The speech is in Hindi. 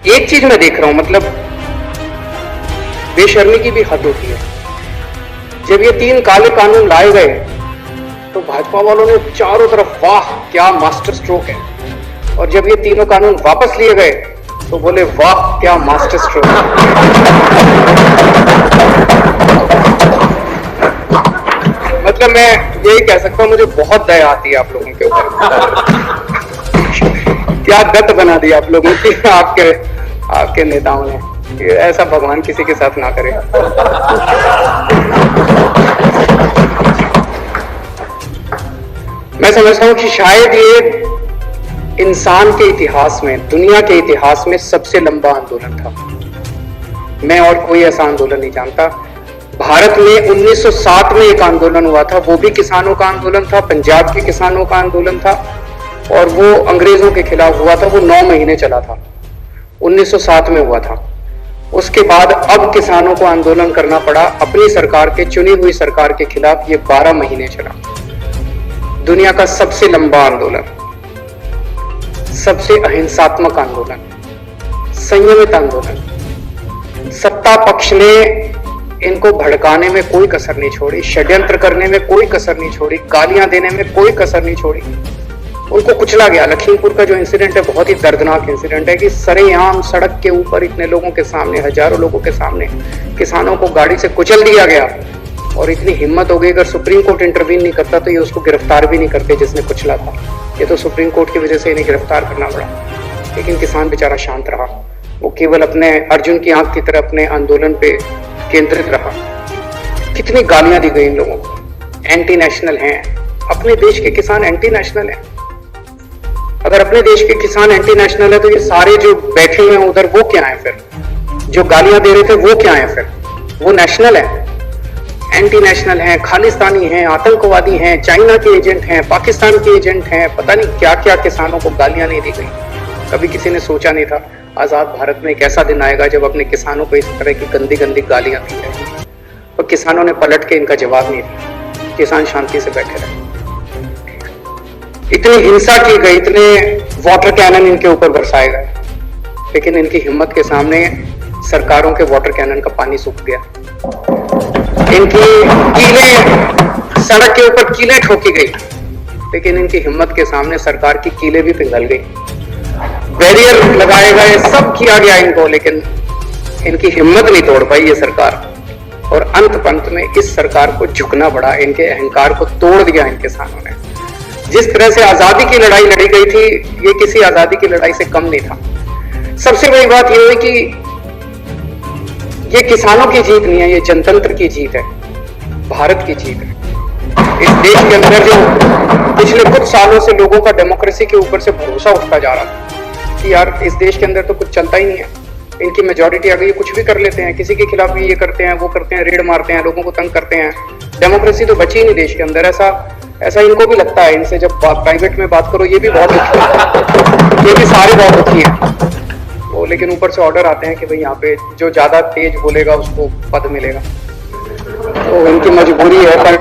एक चीज मैं देख रहा हूं, मतलब बेशर्मी की भी हद होती है। जब ये 3 काले कानून लाए गए तो भाजपा वालों ने चारों तरफ वाह क्या मास्टर स्ट्रोक है, और जब ये तीनों कानून वापस लिए गए तो बोले वाह क्या मास्टर स्ट्रोक है। मतलब मैं यही कह सकता हूं, मुझे बहुत दया आती है आप लोगों के ऊपर। क्या गत बना दिया आप लोगों की आपके नेताओं ने। ऐसा भगवान किसी के साथ ना करे। मैं समझता हूं कि शायद ये इंसान के इतिहास में, दुनिया के इतिहास में सबसे लंबा आंदोलन था। मैं और कोई ऐसा आंदोलन नहीं जानता। भारत में 1907 में एक आंदोलन हुआ था, वो भी किसानों का आंदोलन था, पंजाब के किसानों का आंदोलन था, और वो अंग्रेजों के खिलाफ हुआ था। वो 9 महीने चला था, 1907 में हुआ था। उसके बाद अब किसानों को आंदोलन करना पड़ा अपनी सरकार के, चुनी हुई सरकार के खिलाफ। ये 12 महीने चला। दुनिया का सबसे लंबा आंदोलन, सबसे अहिंसात्मक आंदोलन, संयमित आंदोलन। सत्ता पक्ष ने इनको भड़काने में कोई कसर नहीं छोड़ी, षड्यंत्र करने में कोई कसर नहीं छोड़ी, गालियां देने में कोई कसर नहीं छोड़ी। उनको कुचला गया। लखीमपुर का जो इंसिडेंट है बहुत ही दर्दनाक इंसिडेंट है कि सरेआम सड़क के ऊपर इतने लोगों के सामने, हजारों लोगों के सामने किसानों को गाड़ी से कुचल दिया गया। और इतनी हिम्मत हो गई, अगर सुप्रीम कोर्ट इंटरवीन नहीं करता तो ये उसको गिरफ्तार भी नहीं करते जिसने कुचला था। ये तो सुप्रीम कोर्ट की वजह से इन्हें गिरफ्तार करना पड़ा। लेकिन किसान बेचारा शांत रहा। वो केवल अपने अर्जुन की आंख की तरह अपने आंदोलन पे केंद्रित रहा। कितनी गालियां दी गई इन लोगों को। एंटी नेशनल हैं, अपने देश के किसान एंटी नेशनल हैं। अगर अपने देश के किसान एंटी नेशनल है तो ये सारे जो बैठे हुए हैं उधर, वो क्या है फिर? जो गालियां दे रहे थे वो क्या है फिर? वो नेशनल है? एंटी नेशनल हैं, खालिस्तानी हैं, आतंकवादी हैं, चाइना के एजेंट हैं, पाकिस्तान के एजेंट हैं, पता नहीं क्या क्या किसानों को गालियां नहीं दी गई। कभी किसी ने सोचा नहीं था आजाद भारत में एक ऐसा दिन आएगा जब अपने किसानों को इस तरह की गंदी गंदी गालियां दी जाएगी। और किसानों ने पलट के इनका जवाब नहीं दिया। किसान शांति से बैठे रहे। इतनी हिंसा की गई, इतने वाटर कैनन इनके ऊपर बरसाए गए, लेकिन इनकी हिम्मत के सामने सरकारों के वाटर कैनन का पानी सूख गया। इनकी कीलें, सड़क के ऊपर कीलें ठोकी गई, लेकिन इनकी हिम्मत के सामने सरकार की कीलें भी पिघल गई। बैरियर लगाए गए, सब किया गया इनको, लेकिन इनकी हिम्मत नहीं तोड़ पाई ये सरकार। और अंत पंत में इस सरकार को झुकना पड़ा। इनके अहंकार को तोड़ दिया इन किसानों ने। जिस तरह से आजादी की लड़ाई लड़ी गई थी, ये किसी आजादी की लड़ाई से कम नहीं था। सबसे बड़ी बात यह है कि ये किसानों की जीत नहीं है, ये जनतंत्र की जीत है, भारत की जीत है। इस देश के अंदर जो पिछले कुछ सालों से लोगों का डेमोक्रेसी के ऊपर से भरोसा उठता जा रहा था कि यार इस देश के अंदर तो कुछ चलता ही नहीं है, इनकी मेजॉरिटी आ गई, कुछ भी कर लेते हैं, किसी के खिलाफ भी ये करते हैं, वो करते हैं, रेड मारते हैं, लोगों को तंग करते हैं, डेमोक्रेसी तो बची ही नहीं देश के अंदर। ऐसा इनको भी लगता है। इनसे जब प्राइवेट में बात करो, ये भी बहुत दुखी है, ये भी सारे बहुत दुखी हैं। वो लेकिन ऊपर से ऑर्डर आते हैं कि भाई यहाँ पे जो ज्यादा तेज बोलेगा उसको पद मिलेगा। तो इनकी मजबूरी है। पर